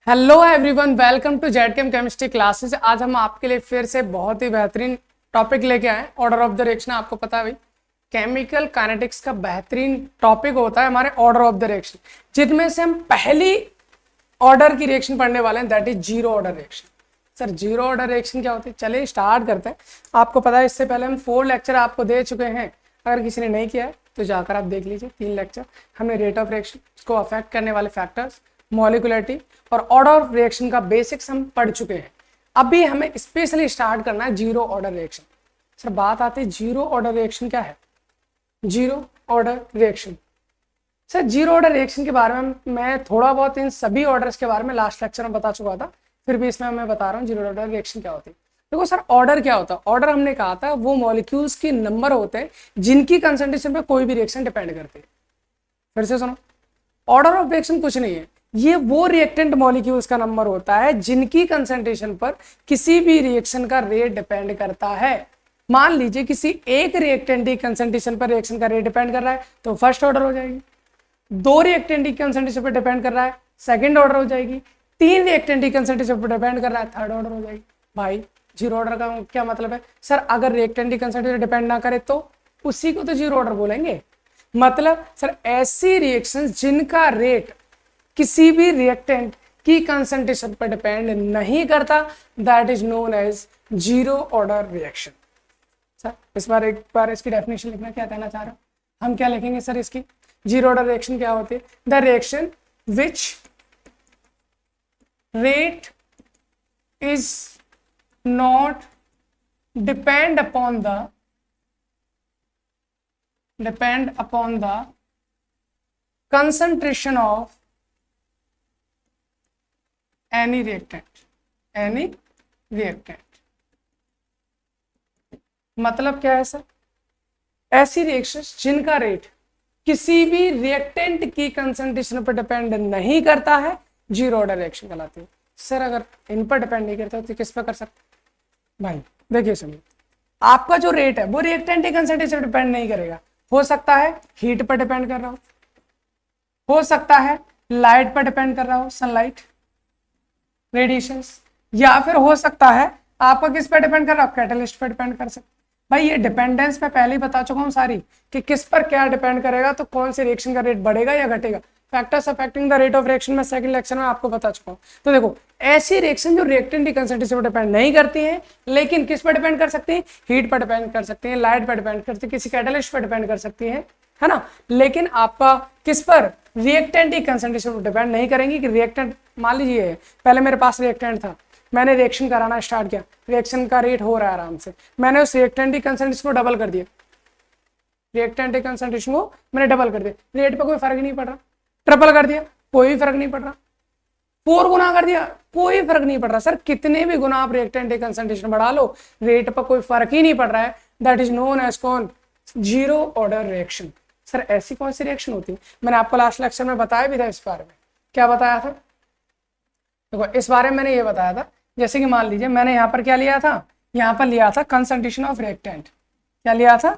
Hello everyone, welcome to ZChem chemistry classes. आज हम आपके लिए फिर से बहुत ही बेहतरीन टॉपिक लेके आए, ऑर्डर ऑफ द रिएक्शन। आपको पता है भाई, केमिकल काइनेटिक्स का बेहतरीन टॉपिक होता है हमारे ऑर्डर ऑफ द रिएक्शन, जिनमें से हम पहली ऑर्डर की रिएक्शन पढ़ने वाले हैं, that is zero order reaction. Sir zero order reaction क्या होती है? चलिए स्टार्ट करते हैं। आपको पता है इससे पहले हम 4 लेक्चर आपको दे चुके हैं। अगर किसी ने नहीं किया है तो जाकर आप देख लीजिए। 3 लेक्चर हमने रेट ऑफ रिएक्शन, उसको अफेक्ट करने वाले फैक्टर्स, मॉलिक्यूलरिटी और ऑर्डर ऑफ रिएक्शन का बेसिक्स हम पढ़ चुके हैं। अभी हमें स्पेशली स्टार्ट करना है जीरो ऑर्डर रिएक्शन। सर बात आती है जीरो ऑर्डर रिएक्शन क्या है? Zero order reaction, sir zero order reaction के बारे में मैं थोड़ा बहुत इन सभी ऑर्डर्स के बारे में लास्ट लेक्चर में बता चुका था, फिर भी इसमें मैं बता रहा हूँ जीरो ऑर्डर रिएक्शन क्या होती है। देखो सर, ऑर्डर क्या होता है? ऑर्डर हमने कहा था वो मॉलिक्यूल्स की नंबर होते हैं जिनकी कंसंट्रेशन पे कोई भी रिएक्शन डिपेंड करती है। फिर से सुनो, ऑर्डर ऑफ रिएक्शन कुछ नहीं है, ये वो रिएक्टेंट मॉलिक्यूल्स का नंबर होता है जिनकी कंसंट्रेशन पर किसी भी रिएक्शन का रेट डिपेंड करता है। मान लीजिए किसी एक रिएक्टेंट की कंसंट्रेशन पर रिएक्शन का रेट डिपेंड कर रहा है तो फर्स्ट ऑर्डर हो जाएगी। 2 रिएक्टेंट की कंसंट्रेशन पर डिपेंड कर रहा है, सेकंड ऑर्डर हो जाएगी। 3 रिएक्टेंट की कंसंट्रेशन पर डिपेंड कर रहा है, थर्ड ऑर्डर हो जाएगी। भाई जीरो ऑर्डर का क्या मतलब है? सर अगर रिएक्टेंट की कंसंट्रेशन डिपेंड ना करे तो उसी को तो जीरो ऑर्डर बोलेंगे। मतलब सर ऐसी रिएक्शंस जिनका रेट किसी भी रिएक्टेंट की कंसंट्रेशन पर डिपेंड नहीं करता, that is known as zero order reaction. Sir इस बार एक बार इसकी डेफिनेशन लिखना, क्या कहना चाह रहे हो? हम क्या लिखेंगे सर इसकी? जीरो ऑर्डर रिएक्शन क्या होती है? The reaction which rate is not depend upon the concentration of any reactant। मतलब क्या है सर? ऐसी रिएक्शंस जिनका रेट किसी भी रिएक्टेंट की कंसंट्रेशन पर डिपेंड नहीं करता है, जीरो ऑर्डर रिएक्शन कहलाती है। सर अगर इन पर डिपेंड नहीं करता तो किस पर कर सकते? भाई देखिए सुनिए, आपका जो रेट है वो रिएक्टेंट की कंसंट्रेशन पर डिपेंड नहीं करेगा। हो सकता है हीट पर डिपेंड कर रहा हो सकता है लाइट पर डिपेंड कर रहा हो, सनलाइट रेडिएशंस, या फिर हो सकता है आपका किस पर डिपेंड कर रहा हो, कैटलिस्ट पर डिपेंड कर सकते। भाई ये डिपेंडेंस मैं पहले ही बता चुका हूँ सारी, कि किस पर क्या डिपेंड करेगा तो कौन सी रिएक्शन का रेट बढ़ेगा या घटेगा। Factors affecting the rate of reaction में सेकंड लेक्चर में आपको बता चुका हूँ। तो देखो, ऐसी रिएक्शन जो रिएक्टेंट की कंसंट्रेशन पर डिपेंड नहीं करती है लेकिन किस पर डिपेंड कर सकती है? हीट पर डिपेंड कर सकती है, लाइट पर डिपेंड करती है, किसी कैटलिस्ट पर डिपेंड कर सकती है ना। लेकिन आपका किस पर? रिएक्टेंट की कंसंट्रेशन पर डिपेंड नहीं करेंगी। कि रिएक्टेंट, मान लीजिए पहले मेरे पास रिएक्टेंट था, मैंने रिएक्शन कराना स्टार्ट किया, रिएक्शन का रेट हो रहा है आराम से, मैंने उस रिएक्टेंट की कंसंट्रेशन को डबल कर दिया, रिएक्टेंट की कंसंट्रेशन को मैंने डबल कर दिया, रेट पर कोई फर्क नहीं पड़ रहा। ट्रिपल कर दिया, कोई फर्क नहीं पड़ रहा। 4 गुना कर दिया, कोई फर्क नहीं पड़ रहा। सर कितने भी गुना आप रिएक्टेंट की कंसंट्रेशन बढ़ा लो, रेट पर कोई फर्क ही नहीं पड़ रहा है, दैट इज नोन एज कौन? Zero order reaction. सर ऐसी कौन सी रिएक्शन होती है? मैंने आपको लास्ट लेक्चर में बताया भी था इस बारे में। क्या बताया था? देखो इस बारे में मैंने ये बताया था, जैसे कि मान लीजिए मैंने यहाँ पर क्या लिया था, यहाँ पर लिया था कंसंट्रेशन ऑफ रिएक्टेंट। क्या लिया था?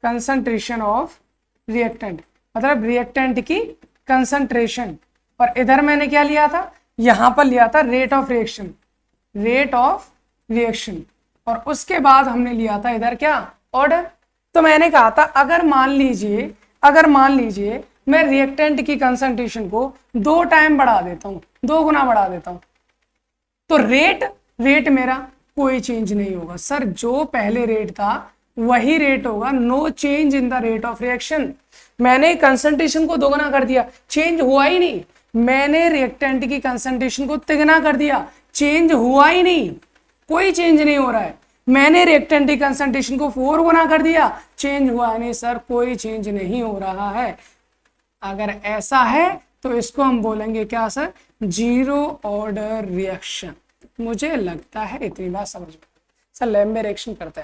कंसंट्रेशन ऑफ रिएक्टेंट, मतलब रिएक्टेंट की कंसंट्रेशन। और इधर मैंने क्या लिया था? यहाँ पर लिया था रेट ऑफ रिएक्शन। और उसके बाद हमने लिया था इधर क्या? ऑर्डर। तो मैंने कहा था अगर मान लीजिए मैं रिएक्टेंट की कंसंट्रेशन को 2 टाइम बढ़ा देता हूं, 2 गुना बढ़ा देता हूं, तो रेट मेरा कोई चेंज नहीं होगा। सर जो पहले रेट था वही रेट होगा, no change in the rate of reaction. मैंने कंसंट्रेशन को 2 गुना कर दिया, चेंज हुआ ही नहीं। मैंने रिएक्टेंट की कंसंट्रेशन को 3 गुना कर दिया, चेंज हुआ ही नहीं, कोई चेंज नहीं हो रहा है। मैंने रिएक्टेंट की कंसंट्रेशन को 4 गुना कर दिया, चेंज हुआ नहीं सर, कोई चेंज नहीं हो रहा है। अगर ऐसा है तो इसको हम बोलेंगे क्या सर? Zero order reaction. मुझे लगता है इतनी बात समझ में। सर लैब में रिएक्शन करते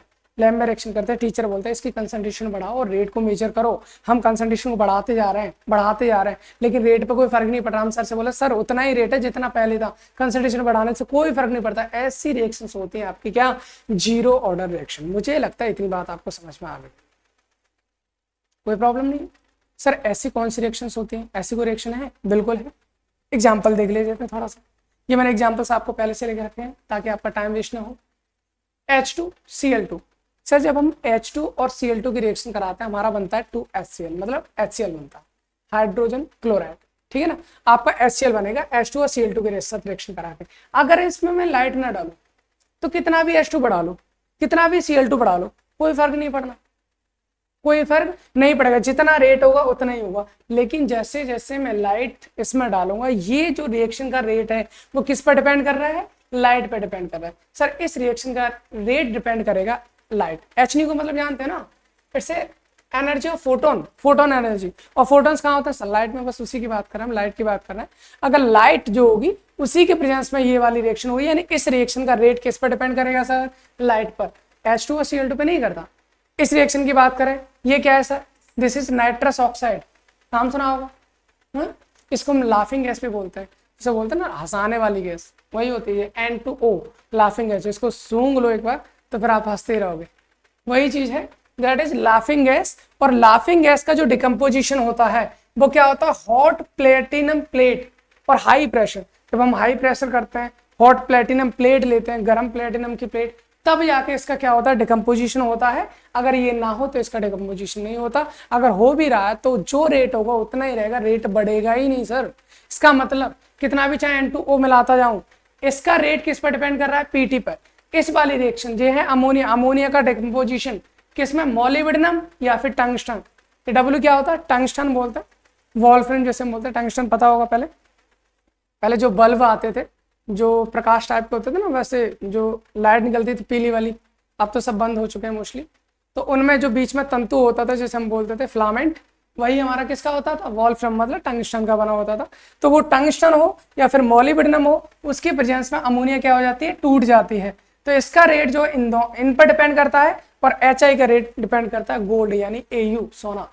हैं, टीचर बोलते हैं इसकी कंसंट्रेशन बढ़ाओ और रेट को मेजर करो। हम कंसंट्रेशन को बढ़ाते जा रहे हैं लेकिन रेट पे कोई फर्क नहीं पड़ रहा। हम सर से बोले सर उतना ही रेट है जितना पहले था, कंसंट्रेशन बढ़ाने से कोई फर्क नहीं पड़ता। ऐसी रिएक्शंस होती हैं आपकी क्या? Zero order reaction. मुझे लगता है इतनी बात आपको समझ में आ गई, कोई प्रॉब्लम नहीं। सर ऐसी कौन सी रिएक्शंस होती हैं? ऐसी कोई रिएक्शन है? बिल्कुल है। एग्जाम्पल देख लीजिए थोड़ा सा। ये मैंने एग्जाम्पल्स आपको पहले से लेके रखे हैं ताकि आपका टाइम वेस्ट ना हो। H2Cl2, सर जब हम H2 और Cl2 की रिएक्शन कराते हैं हमारा बनता है 2HCl, मतलब HCl बनता है, हाइड्रोजन क्लोराइड, ठीक है ना। आपका HCl बनेगा H2 और Cl2 के साथ रिएक्शन करा के। अगर इसमें मैं लाइट ना डालूं तो कितना भी H2 बढ़ा लो, कितना भी Cl2 बढ़ा लो, कोई फर्क नहीं पड़ना, कोई फर्क नहीं पड़ेगा, जितना रेट होगा उतना ही होगा। लेकिन जैसे जैसे मैं लाइट इसमें डालूंगा, ये जो रिएक्शन का रेट है वो किस पर डिपेंड कर रहा है, लाइट पर डिपेंड कर रहा है। सर इस रिएक्शन का रेट डिपेंड करेगा लाइट। H को मतलब जानते हैं ना, it's energy of photon, photon energy. और फोटोन्स कहाँ होता है, सनलाइट में, बस उसी की बात कर रहे हैं हम, लाइट की बात कर रहे हैं। अगर लाइट जो होगी उसी के प्रेजेंस में ये वाली रिएक्शन होगी, यानी इस रिएक्शन का रेट किस पर डिपेंड करेगा सर, लाइट पर, H2 और Cl2 पे नहीं करता। इस रिएक्शन की बात करें, ये क्या है sir, this is nitrous oxide, नाम सुना होगा। इसको हम लाफिंग गैस भी बोलते हैं, जिसे बोलते हैं ना हंसाने वाली गैस, वही होती है N2O, लाफिंग गैस। इसको सूंघ लो एक बार तो फिर आप हंसते रहोगे, वही चीज है, दैट इज लाफिंग गैस। और लाफिंग गैस का जो डिकम्पोजिशन होता है वो क्या होता है, हॉट प्लेटिनम प्लेट और हाई प्रेशर। जब हम हाई प्रेशर करते हैं, हॉट प्लेटिनम प्लेट लेते हैं, गर्म प्लेटिनम की प्लेट, तब जाके इसका क्या होता है, डिकम्पोजिशन होता है। अगर ये ना हो तो इसका डिकम्पोजिशन नहीं होता। अगर हो भी रहा है तो जो रेट होगा उतना ही रहेगा, रेट बढ़ेगा ही नहीं सर। इसका मतलब कितना भी चाहे N2O मिलाता जाऊं, इसका रेट किस पर डिपेंड कर रहा है, पीटी पर। इस वाली रिएक्शन जो है अमोनिया, अमोनिया का डिकम्पोजिशन किसमें, मॉलिब्डेनम या फिर टंगस्टन। ये W क्या होता है, टंगस्टन बोलते हैं, वॉल्फ्रेम जैसे बोलते हैं, टंगस्टन पता होगा। पहले पहले जो बल्ब आते थे, जो प्रकाश टाइप के होते थे ना, वैसे जो लाइट निकलती थी पीली वाली, अब तो सब बंद हो चुके हैं मोस्टली, तो उनमें जो बीच में तंतु होता था जैसे हम बोलते थे फिलामेंट, वही हमारा किसका होता था, वॉल्फ्रेम, मतलब टंगस्टन का बना होता था। तो वो टंगस्टन हो या फिर मॉलिब्डेनम हो, उसके प्रेजेंस में अमोनिया क्या हो जाती है, टूट जाती है। तो इसका रेट जो इन पर डिपेंड करता है, और HI का रेट डिपेंड करता है गोल्ड यानी AU, सोना।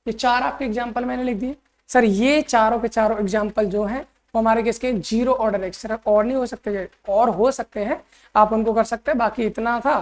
ये चार आपके एग्जाम्पल मैंने लिख दिए सर। ये चारों के चारों एग्जाम्पल जो हैं वो हमारे किसके, जीरो ऑर्डर रिएक्शन। और नहीं हो सकते, और हो सकते हैं, आप उनको कर सकते हैं, बाकी इतना था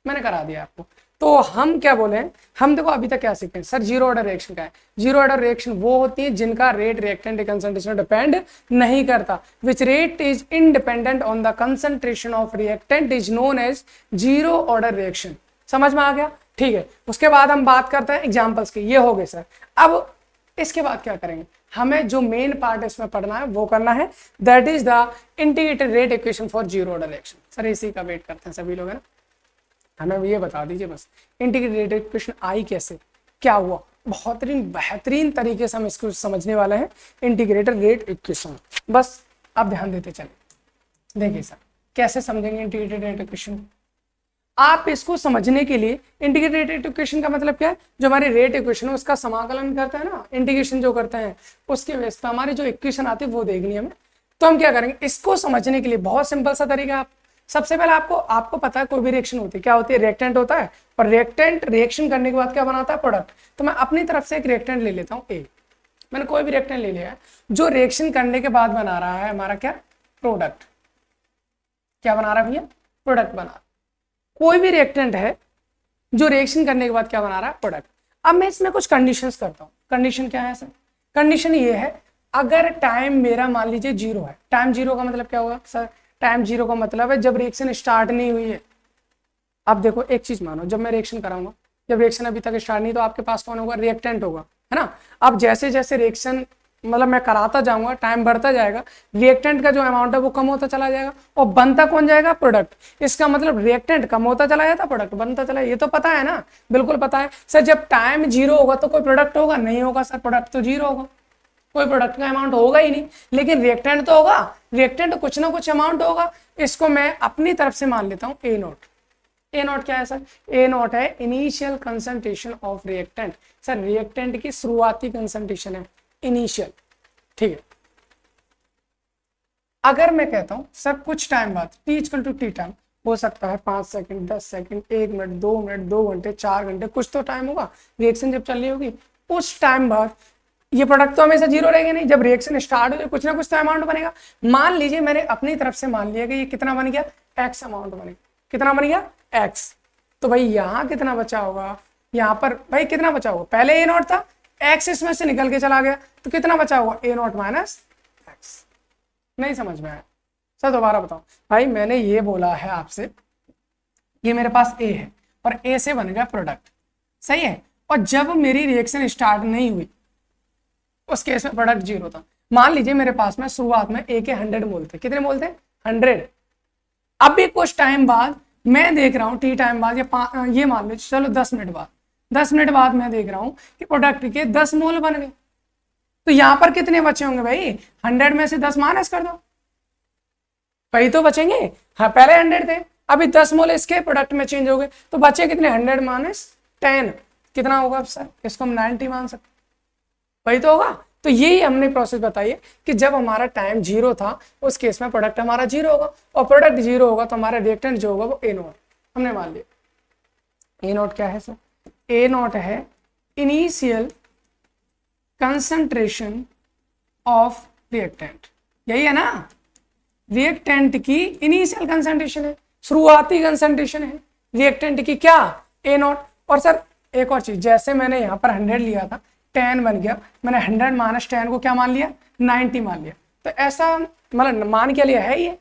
मैंने करा दिया आपको। तो हम क्या बोले, हम देखो अभी तक क्या सीखे सर, जीरो ऑर्डर रिएक्शन का है। जीरो ऑर्डर रिएक्शन वो होती है जिनका रेट रिएक्टेंट कंसंट्रेशन डिपेंड नहीं करता, which rate is independent on the concentration of reactant is known as zero order reaction. समझ में आ गया, ठीक है। उसके बाद हम बात करते हैं एग्जाम्पल्स की, ये हो गए सर। अब इसके बाद क्या करेंगे, हमें जो मेन पार्ट इसमें पढ़ना है वो करना है, that is the integrated rate equation for zero order reaction. Sir इसी का वेट करते हैं सभी लोग, है ना। हमें ये बता दीजिए बस, इंटीग्रेटेड रेट इक्वेशन आई कैसे, क्या हुआ, बहुत बेहतरीन तरीके से हम इसको समझने वाले हैं, इंटीग्रेटेड रेट इक्वेशन। बस आप ध्यान देते चले। देखिए सर कैसे समझेंगे इंटीग्रेटेड रेट इक्वेशन। आप इसको समझने के लिए, इंटीग्रेटेड इक्वेशन का मतलब क्या है, जो हमारी रेट इक्वेशन है उसका समाकलन करते हैं ना, इंटीग्रेशन जो करते हैं, उसके बेस पर हमारी जो इक्वेशन आती है वो देखनी है हमें। तो हम क्या करेंगे, इसको समझने के लिए बहुत सिंपल सा तरीका। आप सबसे पहले आपको पता है कोई भी रिएक्शन होती है, क्या होती है, रिएक्टेंट होता है, और रिएक्टेंट रिएक्शन करने के बाद क्या बनाता है, प्रोडक्ट। तो मैं अपनी तरफ से एक रिएक्टेंट ले लेता हूँ ए, मैंने कोई भी रिएक्टेंट ले लिया है, जो रिएक्शन करने के बाद बना रहा है हमारा क्या, प्रोडक्ट। क्या बना रहा है भैया, प्रोडक्ट बना। कोई भी रिएक्टेंट है जो रिएक्शन करने के बाद क्या बना रहा है, प्रोडक्ट। अब मैं इसमें कुछ कंडीशंस करता हूँ। कंडीशन क्या है सर, कंडीशन ये है, अगर टाइम मेरा मान लीजिए जीरो है। टाइम जीरो का मतलब क्या होगा सर, टाइम जीरो का मतलब है जब रिएक्शन स्टार्ट नहीं हुई है। अब देखो एक चीज मानो, जब मैं रिएक्शन कराऊंगा, जब रिएक्शन अभी तक स्टार्ट नहीं, तो आपके पास कौन होगा, रिएक्टेंट होगा, है ना। अब जैसे जैसे रिएक्शन मतलब मैं कराता जाऊंगा, टाइम बढ़ता जाएगा, रिएक्टेंट का जो अमाउंट है वो कम होता चला जाएगा, और बनता कौन जाएगा, प्रोडक्ट। इसका मतलब रिएक्टेंट कम होता चला जाता, प्रोडक्ट बनता चला, ये तो पता है ना, बिल्कुल पता है सर। जब टाइम जीरो होगा तो कोई प्रोडक्ट होगा, नहीं होगा सर, प्रोडक्ट तो जीरो होगा, कोई प्रोडक्ट का अमाउंट होगा ही नहीं। लेकिन रिएक्टेंट तो होगा, रिएक्टेंट कुछ ना कुछ अमाउंट होगा। इसको मैं अपनी तरफ से मान लेता हूँ ए नोट। ए नोट क्या है सर, ए नोट है initial concentration of reactant. Sir reactant की शुरुआती कंसंट्रेशन है, इनिशियल, ठीक है। अगर मैं कहता हूं सर कुछ टाइम बाद, T equal to T time, हो सकता है 5 सेकंड, 10 सेकंड, 1 मिनट, 2 मिनट, 2 घंटे, 4 घंटे, कुछ तो टाइम होगा रिएक्शन जब चल रही होगी। उस टाइम बाद ये प्रोडक्ट तो हमेशा जीरो रहेगा नहीं, जब रिएक्शन स्टार्ट हो कुछ ना कुछ तो अमाउंट बनेगा। मान लीजिए मैंने अपनी तरफ से मान लिया कि ये कितना बन गया, एक्स अमाउंट बनेगा। कितना बन गया, एक्स। तो भाई यहाँ कितना बचा होगा, यहाँ पर भाई कितना बचा होगा, पहले ए नॉट था, एक्स इसमें से निकल के चला गया, तो कितना बचा होगा, ए नॉट माइनस एक्स। नहीं समझ में आया सर, दोबारा बताओ। भाई मैंने ये बोला है आपसे, ये मेरे पास ए है और ए से बन गया प्रोडक्ट, सही है, और जब मेरी रिएक्शन स्टार्ट नहीं हुई उस केस में प्रोडक्ट 0 था। मान लीजिए मेरे पास में शुरुआत में ए के 100 मोल थे, कितने मोल थे 100। अभी कुछ टाइम बाद मैं देख रहा हूँ, टी टाइम बाद या ये मान लो चलो 10 मिनट बाद, 10 मिनट बाद मैं देख रहा हूँ कि प्रोडक्ट के 10 मोल बन गए। तो यहाँ पर कितने बचे होंगे भाई, 100 में से 10 माइनस कर दो, वही तो बचेंगे। हाँ पहले 100 थे, अभी 10 मोल इसके प्रोडक्ट में चेंज हो गए, तो बचे कितने 100 माइनस 10 कितना होगा सर, इसको हम 90 मान सकते, वही तो होगा। तो यही हमने प्रोसेस बताई है कि जब हमारा टाइम 0 था उस केस में प्रोडक्ट हमारा 0 होगा, और प्रोडक्ट 0 होगा तो हमारा रिएक्टेंट जो होगा वो ए नॉट हमने मान लिया। ए नॉट क्या है सर, ए नॉट है इनिशियल कंसंट्रेशन ऑफ रिएक्टेंट, यही है ना, रिएक्टेंट की इनिशियल कंसंट्रेशन है, शुरुआती कंसंट्रेशन है रिएक्टेंट की क्या, ए नॉट। और सर एक और चीज, जैसे मैंने यहाँ पर 100 लिया था 10 बन गया, मैंने 100 माइनस 10 को क्या मान लिया 90 मान लिया, तो ऐसा मतलब मान क्या लिया है ये।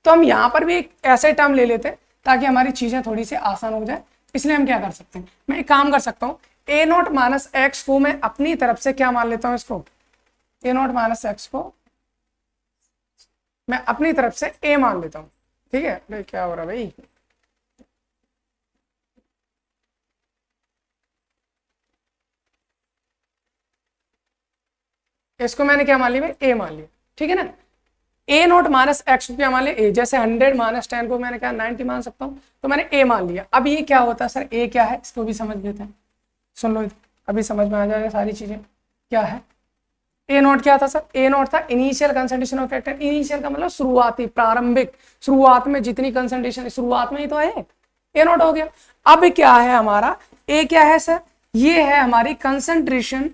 तो हम यहाँ पर भी एक ऐसे टर्म ले लेते हैं ताकि हमारी चीजें थोड़ी सी आसान हो जाए, इसलिए हम क्या कर सकते हैं, मैं एक काम कर सकता हूँ, ए नॉट माइनस एक्स को मैं अपनी तरफ से क्या मान लेता हूँ, इसको ए नॉट माइनस एक्स को मैं अपनी तरफ से ए मान लेता हूँ, ठीक है। भाई क्या हो रहा है भाई, इसको मैंने क्या मान लिया भाई, ए मान लिया, ठीक है ना। ए नॉट माइनस एक्स को क्या मान लिया ए, जैसे 100 माइनस 10 को मैंने क्या 90 मान सकता हूँ, तो मैंने ए मान लिया। अब ये क्या होता है सर, ए क्या है इसको भी समझ लेते हैं, सुन लो अभी समझ में आ जाएगा सारी चीजें। क्या है ए नॉट, क्या था सर, ए नॉट था initial concentration of reactant, initial का मतलब शुरुआती, प्रारंभिक, शुरुआत में जितनी कंसंट्रेशन शुरुआत में ही तो है, ए नॉट हो गया। अब क्या है हमारा ए, क्या है सर, ये है हमारी concentration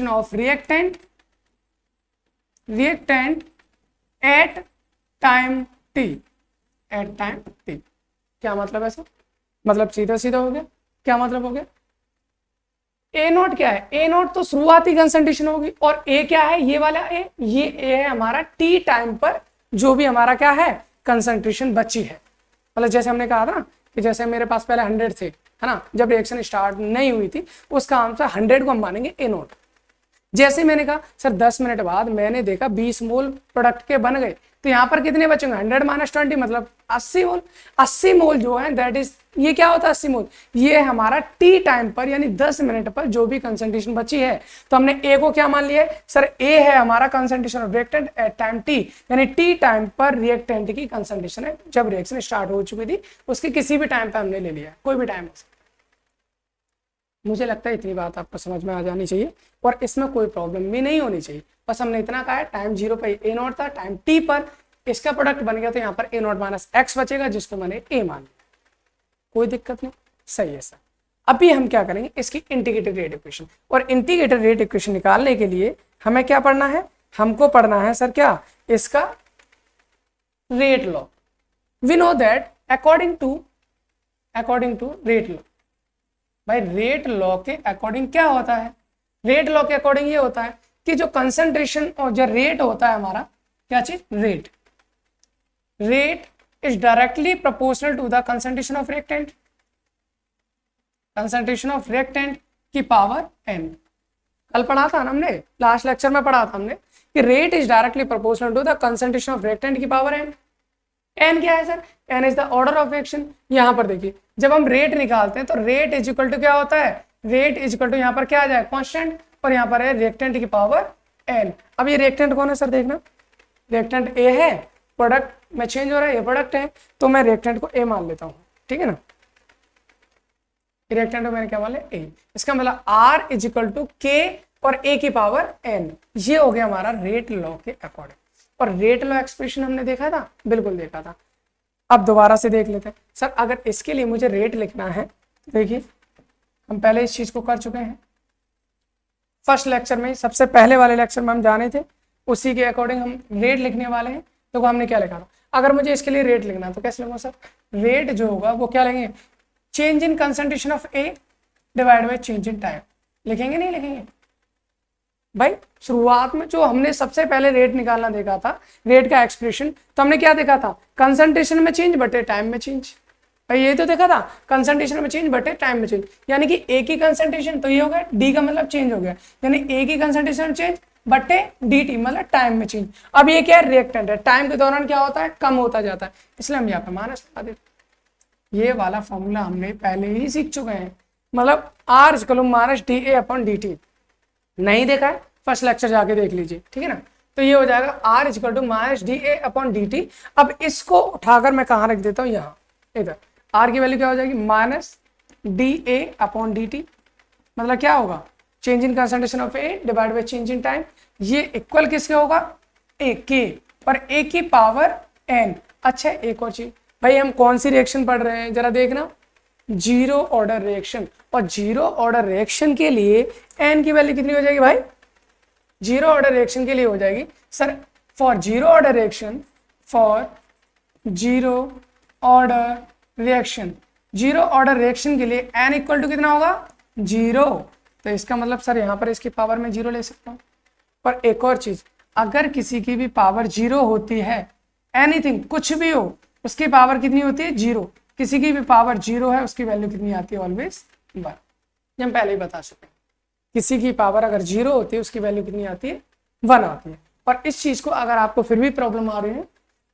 of reactant at time T, at time T. क्या मतलब है सर, मतलब सीधा सीधा हो गया, क्या मतलब हो गया, ए नॉट क्या है, ए नॉट तो शुरुआती कंसंट्रेशन होगी, और ए क्या है, ये वाला ए, ये ए है हमारा टी टाइम पर जो भी हमारा क्या है कंसंट्रेशन बची है। मतलब जैसे हमने कहा था ना कि जैसे मेरे पास पहले 100 थे, है ना, जब रिएक्शन स्टार्ट नहीं हुई थी उसका आंसर 100 को हम मानेंगे ए नॉट। जैसे मैंने कहा सर 10 मिनट बाद मैंने देखा 20 मोल प्रोडक्ट के बन गए, तो यहाँ पर कितने बचेंगे 100 माइनस 20 मतलब 80 मोल। 80 मोल जो है दैट इज, ये क्या होता है 80 मोल, ये हमारा टी टाइम पर यानी 10 मिनट पर जो भी कंसंट्रेशन बची है। तो हमने ए को क्या मान लिया है सर, ए है हमारा concentration of reactant at time T, यानी टी टाइम पर रिएक्टेंट की कंसंट्रेशन है जब रिएक्शन स्टार्ट हो चुकी थी उसकी किसी भी टाइम पर हमने ले लिया, कोई भी टाइम। मुझे लगता है इतनी बात आपको समझ में आ जानी चाहिए और इसमें कोई प्रॉब्लम भी नहीं होनी चाहिए। बस हमने इतना कहा है टाइम 0 पर ए नॉट था, टाइम टी पर इसका प्रोडक्ट बन गया तो यहाँ पर ए नॉट माइनस एक्स बचेगा जिसको मैंने ए मान लिया, कोई दिक्कत नहीं, सही है सर। अभी हम क्या करेंगे, इसकी इंटीग्रेटेड रेट इक्वेशन, और इंटीग्रेटेड रेट इक्वेशन निकालने के लिए हमें क्या पढ़ना है, हमको पढ़ना है सर क्या, इसका rate law. We know that according to rate law, भाई रेट लॉ के अकॉर्डिंग क्या होता है, रेट लॉ के अकॉर्डिंग ये होता है कि जो कंसंट्रेशन और जो रेट होता है हमारा, क्या चीज, rate is directly proportional to the concentration of reactant, concentration of reactant की पावर n। कल पढ़ा था ना हमने, लास्ट लेक्चर में पढ़ा था हमने कि rate is directly proportional to the concentration of reactant की पावर n। n क्या है sir, n is the order of reaction. यहाँ पर देखिए जब हम रेट निकालते हैं तो रेट इज इक्वल टू क्या होता है, रेट इज इक्वल टू यहाँ पर क्या आ जाए कांस्टेंट, और यहाँ पर है रिएक्टेंट की पावर n। अब ये रिएक्टेंट कौन है सर, देखना रिएक्टेंट a है, प्रोडक्ट में चेंज हो रहा है, ये प्रोडक्ट है तो मैं रिएक्टेंट को a मान लेता हूँ, ठीक है ना। रिएक्टेंट को मैंने क्या मान लिया a, इसका मतलब r is equal to k और a की पावर n। ये हो गया हमारा रेट लॉ के अकॉर्डिंग। और रेट लॉ एक्सप्रेशन हमने देखा था, बिल्कुल देखा था। अब दोबारा से देख लेते हैं सर, अगर इसके लिए मुझे रेट लिखना है, देखिए हम पहले इस चीज को कर चुके हैं फर्स्ट लेक्चर में, सबसे पहले वाले लेक्चर में हम जाने थे, उसी के अकॉर्डिंग हम रेट लिखने वाले हैं। तो हमने क्या लिखा था, अगर मुझे इसके लिए रेट लिखना तो कैसे लिखूंगा सर, रेट जो होगा वो क्या लेंगे, change in concentration of A divide by change in time, लिखेंगे नहीं लिखेंगे, भाई शुरुआत में जो हमने सबसे पहले रेट निकालना देखा था, रेट का एक्सप्रेशन, तो हमने क्या देखा था, कंसंट्रेशन में चेंज बटे टाइम में चेंज। भाई ये तो देखा था, कंसंट्रेशन में चेंज बटे टाइम में चेंज, यानी कि एक ही कंसंट्रेशन, तो ये हो गया डी का मतलब चेंज हो गया, यानी एक ही कंसंट्रेशन में चेंज बटे डी टी मतलब टाइम में चेंज। अब ये क्या है, रिएक्टेंट है, टाइम के दौरान क्या होता है, कम होता जाता है, इसलिए हम यहाँ पे माइनस लगा देते। ये वाला फॉर्मूला हमने पहले ही सीख चुके हैं, मतलब R equal minus D A upon D T. नहीं देखा है, फर्स्ट लेक्चर जाके देख लीजिए, ठीक है ना। तो ये हो जाएगा R equal to minus D A upon D T. अब इसको उठाकर मैं कहाँ रख देता हूँ, यहाँ इधर। आर की वैल्यू क्या हो जाएगी, minus D A upon D T, मतलब क्या होगा, change in concentration of A divide by change in time. ये इक्वल किसके होगा, ए के, और ए की पावर एन। अच्छा एक और चीज, भाई हम कौन सी रिएक्शन पढ़ रहे हैं जरा देखना, जीरो ऑर्डर रिएक्शन। और जीरो ऑर्डर रिएक्शन के लिए एन की वैल्यू कितनी हो जाएगी भाई, जीरो ऑर्डर रिएक्शन के लिए हो जाएगी sir, for zero order reaction, for zero order reaction, zero order reaction के लिए एन इक्वल टू कितना होगा, जीरो। तो इसका मतलब सर यहाँ पर इसकी पावर में जीरो ले सकता हूँ। पर एक और चीज, अगर किसी की भी पावर जीरो होती है, एनीथिंग कुछ भी हो, उसकी पावर कितनी होती है, जीरो। किसी की भी पावर जीरो है, उसकी वैल्यू कितनी आती है, ऑलवेज 1। ये हम पहले ही बता चुके हैं, किसी की पावर अगर जीरो होती है उसकी वैल्यू कितनी आती है, 1 आती है। और इस चीज को अगर आपको फिर भी प्रॉब्लम आ रही है,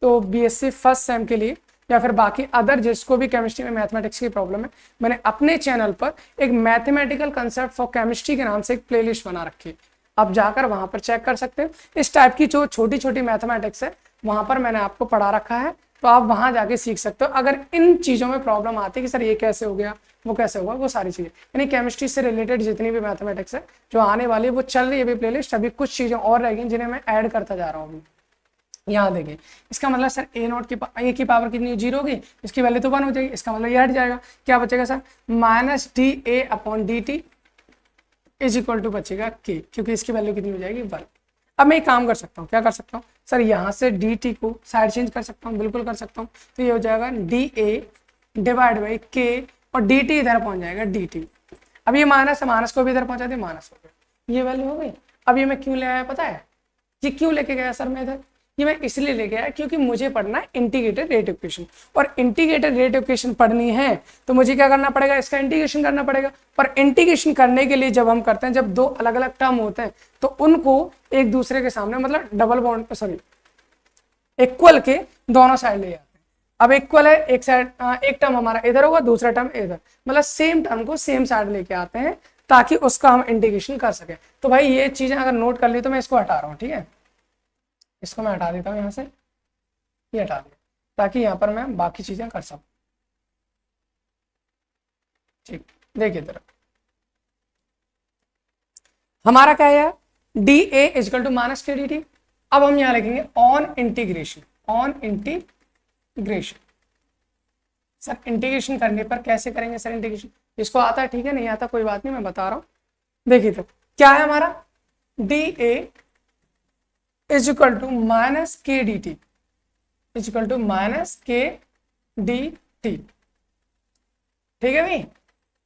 तो बीएससी फर्स्ट सेम के लिए या फिर बाकी अदर जिसको भी केमिस्ट्री में मैथमेटिक्स की प्रॉब्लम है, मैंने अपने चैनल पर एक मैथमेटिकल कंसेप्ट फॉर केमिस्ट्री के नाम से एक प्लेलिस्ट बना रखी है, आप जाकर वहां पर चेक कर सकते हैं। इस टाइप की जो छोटी छोटी मैथमेटिक्स है वहां पर मैंने आपको पढ़ा रखा है, तो आप वहां जाके सीख सकते हो। अगर इन चीजों में प्रॉब्लम आती है कि सर ये कैसे हो गया, वो कैसे होगा, वो सारी चीजें, यानी केमिस्ट्री से रिलेटेड जितनी भी मैथमेटिक्स है जो आने वाली है, वो चल रही है अभी प्लेलिस्ट। अभी कुछ चीजें और रह गई जिन्हें मैं ऐड करता जा रहा हूँ। यहाँ देखिए, इसका मतलब सर ए नॉट की ए की पावर कितनी, जीरो होगी, इसकी वैल्यू तो 1 हो जाएगी, इसका मतलब ये हट जाएगा, क्या बचेगा sir, minus D A upon D T is equal to बचेगा के, क्योंकि इसकी वैल्यू कितनी हो जाएगी, 1। अब मैं एक काम कर सकता हूँ, क्या कर सकता हूँ सर, यहाँ से डी टी को साइड चेंज कर सकता हूँ, बिल्कुल कर सकता हूँ। तो ये हो जाएगा डी ए डिवाइड बाई के, और डी टी इधर पहुंच जाएगा डी टी। अब ये माइनस है, माइनस को भी इधर पहुंचा दे, माइनस हो गया, ये वैल्यू हो गई। अब ये मैं क्यों ले आया पता है, ये क्यों लेके गया सर मैं इधर, ये मैं इसलिए लेके आया क्योंकि मुझे पढ़ना है इंटीग्रेटेड रेट इक्वेशन, और इंटीग्रेटेड रेट इक्वेशन पढ़नी है तो मुझे क्या करना पड़ेगा, इसका इंटीग्रेशन करना पड़ेगा। पर इंटीग्रेशन करने के लिए जब हम करते हैं, जब दो अलग अलग टर्म होते हैं, तो उनको एक दूसरे के सामने, मतलब डबल बॉन्ड, सॉरी इक्वल के दोनों साइड ले आते हैं। अब इक्वल है, एक साइड, एक टर्म हमारा इधर होगा, दूसरा टर्म इधर, मतलब सेम टर्म को सेम साइड लेके आते हैं ताकि उसका हम इंटीग्रेशन कर सके। तो भाई ये चीजें अगर नोट कर ली तो मैं इसको हटा रहा हूँ, ठीक है, इसको मैं हटा देता हूँ यहाँ से, ये हटा दिया, ताकि यहाँ पर मैं बाकी चीजें कर सकूँ। ठीक, देखिए तरफ हमारा क्या है, D A is equal to minus K D T. अब हम यहाँ लिखेंगे on integration, on integration. Sir integration करने पर कैसे करेंगे सर इंटीग्रेशन, इसको आता है, ठीक है, नहीं आता कोई बात नहीं, मैं बता रहा हूँ। देखिए तो क्या है हमारा, D A is equal to minus K D T, is equal to minus K D T. ठीक है भाई,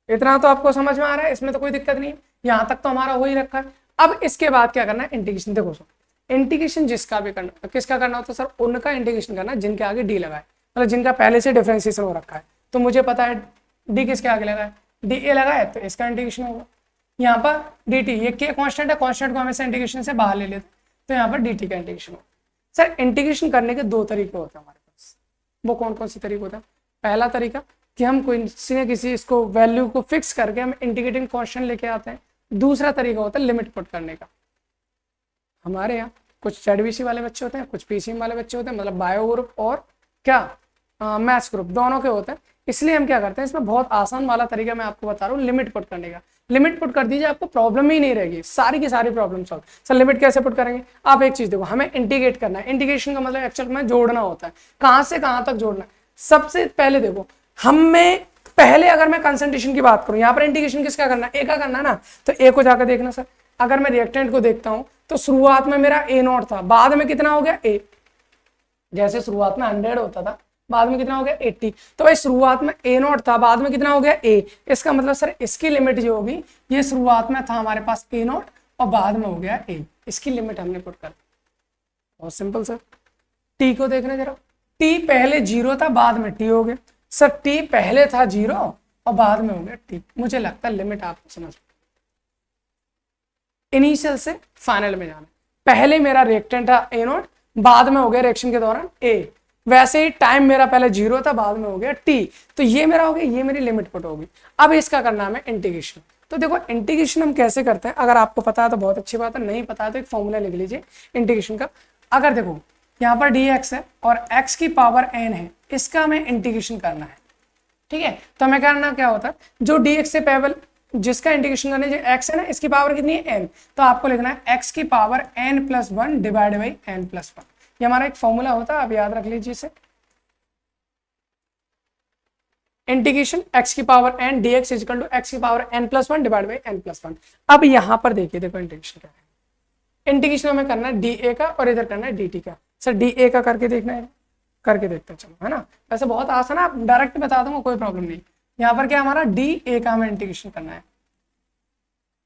इतना तो आपको समझ में आ रहा है, इसमें तो कोई दिक्कत नहीं है, यहां तक तो हमारा हो ही रखा है। अब इसके बाद क्या करना है, इंटीग्रेशन। देखो सर, इंटीग्रेशन जिसका भी करना, किसका करना होता है सर, उनका इंटीग्रेशन करना जिनके आगे डी लगा है, मतलब जिनका पहले से डिफरेंशिएशन हो रखा है। तो मुझे पता है डी किसके आगे लगा है, डी ए लगा है, तो इसका इंटीग्रेशन होगा। यहाँ पर डी टी, ये के कॉन्स्टेंट है, कॉन्स्टेंट को हमेशा इंटीग्रेशन से बाहर ले लेते, तो यहाँ पर डी टी का इंटीग्रेशन होगा। सर इंटीग्रेशन करने के दो तरीके होते हैं हमारे पास, वो कौन कौन से तरीके होते हैं। पहला तरीका कि हम किसी न किसी इसको वैल्यू को फिक्स करके हम इंटीग्रेटिंग कॉन्स्टेंट लेके आते हैं। दूसरा तरीका होता है लिमिट पुट करने का। हमारे यहाँ कुछ जेडबीसी वाले बच्चे होते हैं, कुछ पीसीएम वाले बच्चे होते हैं, मतलब बायो ग्रुप और क्या मैथ्स ग्रुप दोनों के होते हैं। इसलिए हम क्या करते हैं, इसमें बहुत आसान वाला तरीका मैं आपको बता रहा हूँ, लिमिट पुट करने का। लिमिट पुट कर दीजिए, आपको प्रॉब्लम ही नहीं रहेगी, सारी की सारी प्रॉब्लम सॉल्व। सर लिमिट कैसे पुट करेंगे, आप एक चीज देखो, हमें इंटीग्रेट करना है। इंटीग्रेशन का मतलब एक्चुअल में जोड़ना होता है, कहाँ से कहाँ तक जोड़ना है। सबसे पहले देखो, हमें पहले अगर मैं कंसंट्रेशन की बात करूं, यहाँ पर इंटीग्रेशन किसका करना है, ए का करना है ना, तो ए को जाकर देखना सर। अगर मैं रिएक्टेंट को देखता हूं तो शुरुआत में मेरा ए नॉट था, बाद में कितना हो गया ए, जैसे शुरुआत में 100 होता था, बाद में कितना हो गया 80। तो भाई शुरुआत में ए नॉट था, बाद में कितना हो गया ए। इसका मतलब सर इसकी लिमिट जो होगी, ये शुरुआत में था हमारे पास ए नॉट, और बाद में हो गया ए। इसकी लिमिट हमने पुट कर दी। बहुत सिंपल सर। टी को देखना जरा, टी पहले 0 था, बाद में टी हो गया। सर टी पहले था 0 और बाद में हो गया टी। मुझे लगता है लिमिट आपको समझ, इनिशियल से फाइनल में जाना। पहले मेरा रिएक्टेंट था ए नॉट, बाद में हो गया रिएक्शन के दौरान ए। वैसे ही टाइम मेरा पहले 0 था, बाद में हो गया टी। तो ये मेरा हो गया, ये मेरी लिमिट पुट होगी। अब इसका करना है इंटीग्रेशन। तो देखो इंटीग्रेशन हम कैसे करते हैं, अगर आपको पता है तो बहुत अच्छी बात है, नहीं पता है तो एक फॉर्मूला लिख लीजिए इंटीग्रेशन का। अगर देखो यहाँ पर dx है और x की पावर n है, इसका हमें इंटीग्रेशन करना है, ठीक है। तो हमें करना क्या होता है, जो dx से पहले जिसका इंटीग्रेशन करने, जो x है ना, इसकी पावर कितनी है n, तो आपको लिखना है x की पावर n+1 डिवाइड बाई n+1। ये हमारा एक फॉर्मूला होता है, आप याद रख लीजिए इसे। इंटीग्रेशन x की power n dx equal to x की पावर n+1 डिवाइड बाई n+1। अब यहां पर देखिए, देखो इंटीग्रेशन क्या है। इंटीग्रेशन हमें करना है dA का और इधर करना है dt का। सर dA का करके देखना है, करके देखते हैं चलो, है ना। वैसे बहुत आसान है, आप डायरेक्ट बता दूंगा, कोई प्रॉब्लम नहीं। यहाँ पर क्या हमारा dA का हमें इंटीग्रेशन करना है।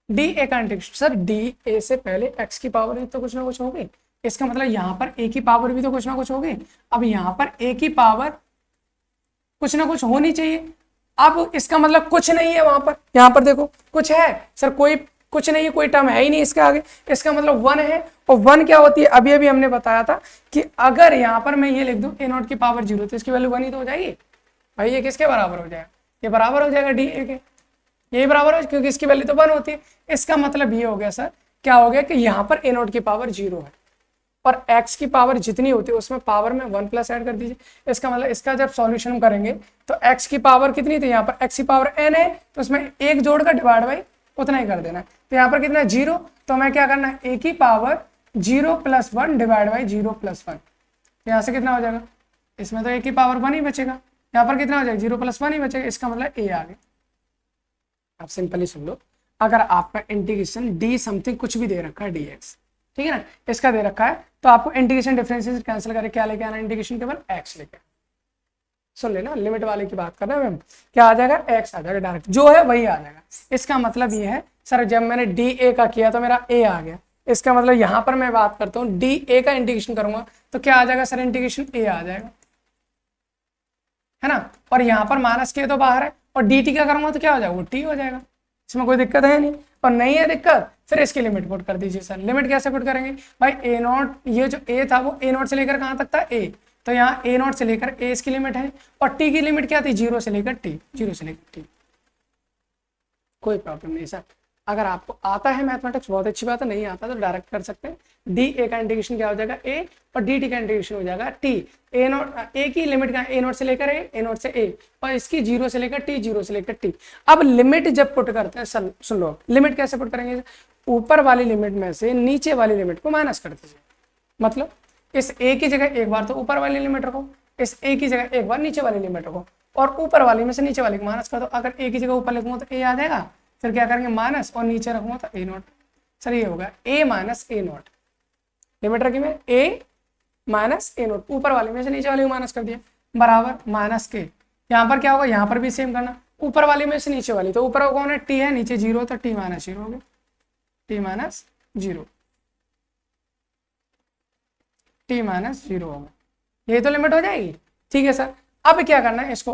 dA का इंटीग्रेशन, सर dA से पहले x की पावर तो कुछ ना कुछ होगी, इसका मतलब यहाँ पर a की पावर भी तो कुछ ना कुछ होगी। अब यहाँ पर a की पावर कुछ ना कुछ होनी चाहिए। अब इसका मतलब कुछ नहीं है वहां पर, यहाँ पर देखो कुछ है सर, कोई कुछ नहीं है, कोई टर्म है ही नहीं इसके आगे। इसका मतलब 1 है, और 1 क्या होती है, अभी अभी हमने बताया था कि अगर यहाँ पर मैं ये लिख दूं a नॉट की पावर 0, तो इसकी वैल्यू 1 ही तो हो जाएगी भाई। ये किसके बराबर हो जाएगा, ये बराबर हो जाएगा dA के, यही बराबर हो, क्योंकि इसकी वैल्यू तो 1 होती है। इसका मतलब ये हो गया सर, क्या हो गया कि यहाँ पर a नॉट की पावर 0 है, और x की पावर जितनी होती है उसमें पावर में 1 प्लस ऐड कर दीजिए। इसका मतलब इसका जब सॉल्यूशन करेंगे तो x की पावर कितनी थी, यहाँ पर x की पावर n है, तो उसमें एक जोड़ का डिवाइड बाई उतना ही कर देना है। तो यहाँ पर कितना है 0, तो हमें क्या करना है, a की पावर 0+1 डिवाइड बाई 0+1। यहाँ से कितना हो जाएगा, इसमें तो a की पावर 1 ही बचेगा, यहाँ पर कितना हो जाएगा 0+1 ही बचेगा। इसका मतलब a आ गया। आप सिंपली सुन लो, अगर आपका इंटीग्रेशन d समथिंग कुछ भी दे रखा है dx, ठीक है ना, इसका दे रखा है, तो आपको इंटीग्रेशन डिफरेंशियल कैंसिल करके क्या लेके आना, इंटीग्रेशन केवल x लेके। सुन लेना, लिमिट वाले की बात कर रहे हैं हम, क्या आ जाएगा, x आ जाएगा डायरेक्ट, जो है वही आ जाएगा। इसका मतलब ये है सर, जब मैंने dA का किया तो मेरा a आ गया। इसका मतलब यहां पर मैं बात करता हूँ dA का इंटीग्रेशन करूंगा तो क्या आ जाएगा सर, इंटीग्रेशन a आ जाएगा, है ना। और यहाँ पर माइनस के तो बाहर है, और dt का करूंगा तो क्या हो जाएगा, वो t हो जाएगा। इसमें कोई दिक्कत है नहीं, और नहीं है दिक्कत, फिर इसकी लिमिट पुट कर दीजिए। सर लिमिट कैसे पुट करेंगे भाई, a नॉट, ये जो a था वो a नॉट से लेकर कहाँ तक था, a, तो यहाँ a नॉट से लेकर a इसकी लिमिट है, और t की लिमिट क्या थी, 0 से लेकर t, 0 से लेकर t। कोई प्रॉब्लम नहीं सर, अगर आपको आता है मैथमेटिक्स बहुत अच्छी बात है, नहीं आता तो डायरेक्ट कर सकते हैं। dA का इंटीग्रेशन क्या हो जाएगा, a, और dt का इंटीग्रेशन हो जाएगा t। a नॉट, a की लिमिट का a नॉट से लेकर a नॉट से a, और इसकी 0 से लेकर t, 0 से लेकर t। अब लिमिट जब पुट करते हैं, सुन लो लिमिट कैसे पुट करेंगे, ऊपर वाली लिमिट में से नीचे वाली लिमिट को माइनस कर दीजिए। मतलब इस a की जगह एक बार तो ऊपर वाली लिमिट रखो, इस a की जगह एक बार नीचे वाली लिमिट रखो, और ऊपर वाली में से नीचे वाली को माइनस कर दो। अगर a की जगह ऊपर लिखूंगा तो a आ जाएगा, फिर क्या करेंगे माइनस, और नीचे रखूंगा तो a नॉट। सर ये होगा a minus a not, limit रखी मैं a माइनस a नॉट, ऊपर वाली में से नीचे वाली को माइनस कर दिया, बराबर माइनस के। यहाँ पर क्या होगा, यहाँ पर भी सेम करना, ऊपर वाली में से नीचे वाली, तो ऊपर कौन है, t है, नीचे 0, तो t माइनस 0 हो गया, t माइनस 0, t माइनस 0 हो गया। ये तो लिमिट हो जाएगी, ठीक है सर। अब क्या करना है, इसको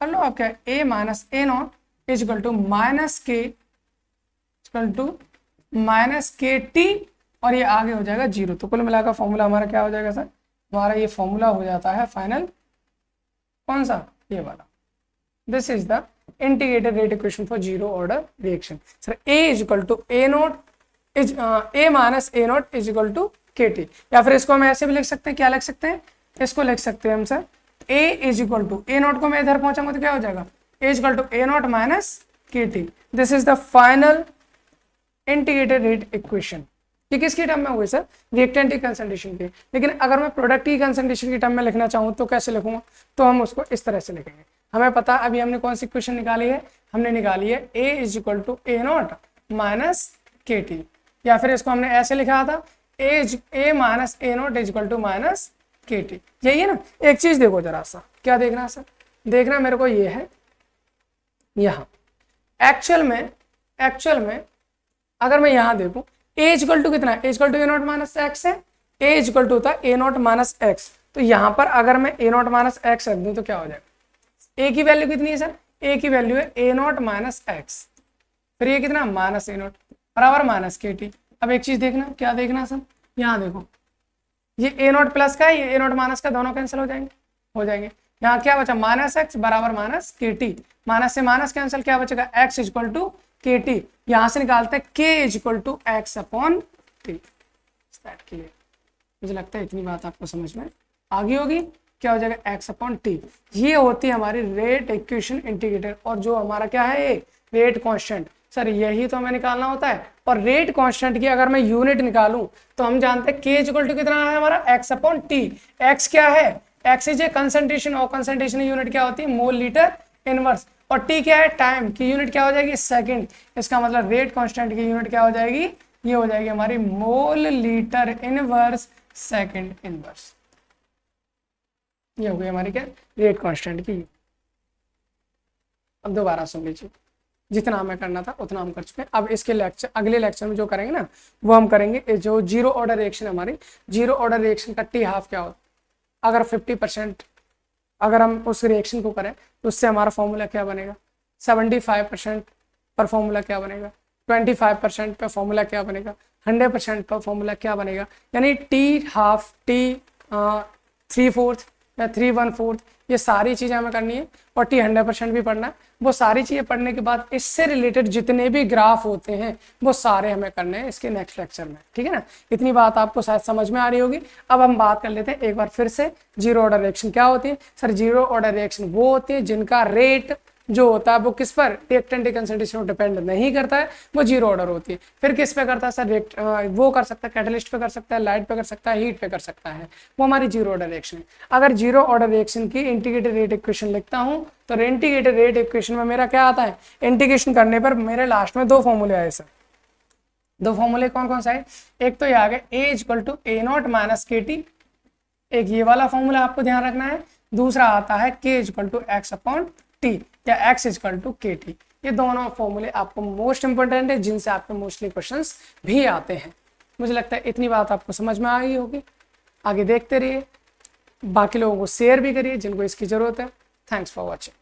कर लो। अब क्या है, a minus a naught is equal to minus K, equal to minus K T, और ये आगे हो जाएगा 0। तो कुल मिलाकर फॉर्मूला हमारा क्या हो जाएगा सर, हमारा ये फॉर्मूला हो जाता है फाइनल, कौन सा, ये वाला। This is the integrated rate equation for 0 order reaction. Sir a is equal to a naught is a minus a naught is equal to K T, या फिर इसको हम ऐसे भी लिख सकते हैं, क्या लिख सकते हैं, इसको लिख सकते हैं हम sir a is equal to, a naught को मैं इधर पहुंचाऊंगा तो क्या हो जाएगा, a is equal to a naught minus K T. This is the final integrated rate equation. ये किसकी टर्म में हुई सर, रिएक्टेंट की कंसंट्रेशन की। लेकिन अगर मैं प्रोडक्ट की कंसंट्रेशन की टर्म में लिखना चाहूँ तो कैसे लिखूंगा, तो हम उसको इस तरह से लिखेंगे। हमें पता है अभी हमने कौन सी इक्वेशन निकाली है, हमने निकाली है a is equal to a naught minus K T, या फिर इसको हमने ऐसे लिखा था a minus a naught is equal to minus K T. यही है ना। एक चीज देखो जरा सा, क्या देखना सर, देखना मेरे को ये है, यहाँ एक्चुअल में अगर मैं यहाँ देखूं ए इक्वल टू कितना, A equal to A naught minus X है, ए इक्वल टू होता है ए नॉट माइनस एक्स। तो यहाँ पर अगर मैं ए नॉट माइनस एक्स रख दूँ तो क्या हो जाएगा, ए की वैल्यू कितनी है सर, ए की वैल्यू है ए नॉट माइनस एक्स, फिर ये कितना माइनस ए नॉट बराबर माइनस के टी। अब एक चीज देखना, क्या देखना सर, यहाँ देखो ये ए नॉट प्लस का है, ये ए नॉट माइनस का, दोनों कैंसिल हो जाएंगे। यहाँ क्या बचा माइनस एक्स बराबर माइनस के टी, माइनस से माइनस कैंसिल, क्या बचेगा X equal to K T. यहाँ से निकालते हैं K equal to X upon T. मुझे लगता है इतनी बात आपको समझ में आ गई होगी। क्या हो जाएगा एक्स अपॉन टी, ये होती है हमारी रेट इक्वेशन इंटीग्रेटर, और जो हमारा क्या है ये रेट कांस्टेंट, सर यही तो हमें निकालना होता है। और रेट कांस्टेंट की अगर मैं यूनिट निकालूं तो हम जानते हैं के इक्वल टू कितना है हमारा एक्स अपॉन टी। एक्स क्या है, एक्स इज ए कंसंट्रेशन, और कंसंट्रेशन यूनिट क्या होती है मोल लीटर इनवर्स, और टी क्या है टाइम की यूनिट क्या हो जाएगी सेकंड। इसका मतलब रेट कांस्टेंट की यूनिट क्या हो जाएगी, ये हो जाएगी हमारी mole litre inverse second inverse. ये हो गई हमारी क्या रेट कांस्टेंट की। अब दोबारा सुन लीजिए, जितना हमें करना था उतना हम कर चुके हैं। अब इसके लेक्चर अगले लेक्चर में जो करेंगे ना वो हम करेंगे जो जीरो ऑर्डर रिएक्शन, हमारी जीरो ऑर्डर रिएक्शन का टी हाफ क्या होता है। अगर 50% अगर हम उस रिएक्शन को करें तो उससे हमारा फॉर्मूला क्या बनेगा, 75% पर फॉर्मूला क्या बनेगा, 25% पर फॉर्मूला क्या बनेगा, 100% पर फॉर्मूला क्या बनेगा। यानी टी हाफ, टी 3/4 या 3/1/4, ये सारी चीज़ें हमें करनी है, और टी 100% भी पढ़ना है। वो सारी चीज़ें पढ़ने के बाद इससे रिलेटेड जितने भी ग्राफ होते हैं वो सारे हमें करने हैं इसके नेक्स्ट लेक्चर में, ठीक है ना। इतनी बात आपको शायद समझ में आ रही होगी। अब हम बात कर लेते हैं एक बार फिर से, जीरो ऑर्डर रिएक्शन क्या होती है। सर जीरो ऑर्डर रिएक्शन वो होती है जिनका रेट जो होता है वो किस पर, रिएक्टेंट की कंसंट्रेशन पर डिपेंड नहीं करता है, वो जीरो ऑर्डर होती है। फिर किस पे करता है सर, वो कर सकता है कैटलिस्ट पे कर सकता है, लाइट पे कर सकता है, हीट पे कर सकता है, वो हमारी जीरो ऑर्डर रिएक्शन है। अगर जीरो ऑर्डर रिएक्शन की इंटीग्रेटेड रेट इक्वेशन लिखता हूँ तो इंटीग्रेटेड रेट इक्वेशन में मेरा क्या आता है, इंटीग्रेशन करने पर मेरे लास्ट में दो फॉर्मूले आए सर। दो फॉर्मूले कौन कौन सा है, एक तो ये आ गया A equal to A naught minus K T, एक ये वाला फॉर्मूला आपको ध्यान रखना है। दूसरा आता है K equal to X upon T या X equal to K T. ये दोनों फॉर्मूले आपको मोस्ट इंपोर्टेंट है, जिनसे आपके मोस्टली क्वेश्चंस भी आते हैं। मुझे लगता है इतनी बात आपको समझ में आ गई होगी। आगे देखते रहिए, बाकी लोगों को शेयर भी करिए जिनको इसकी जरूरत है। Thanks for watching.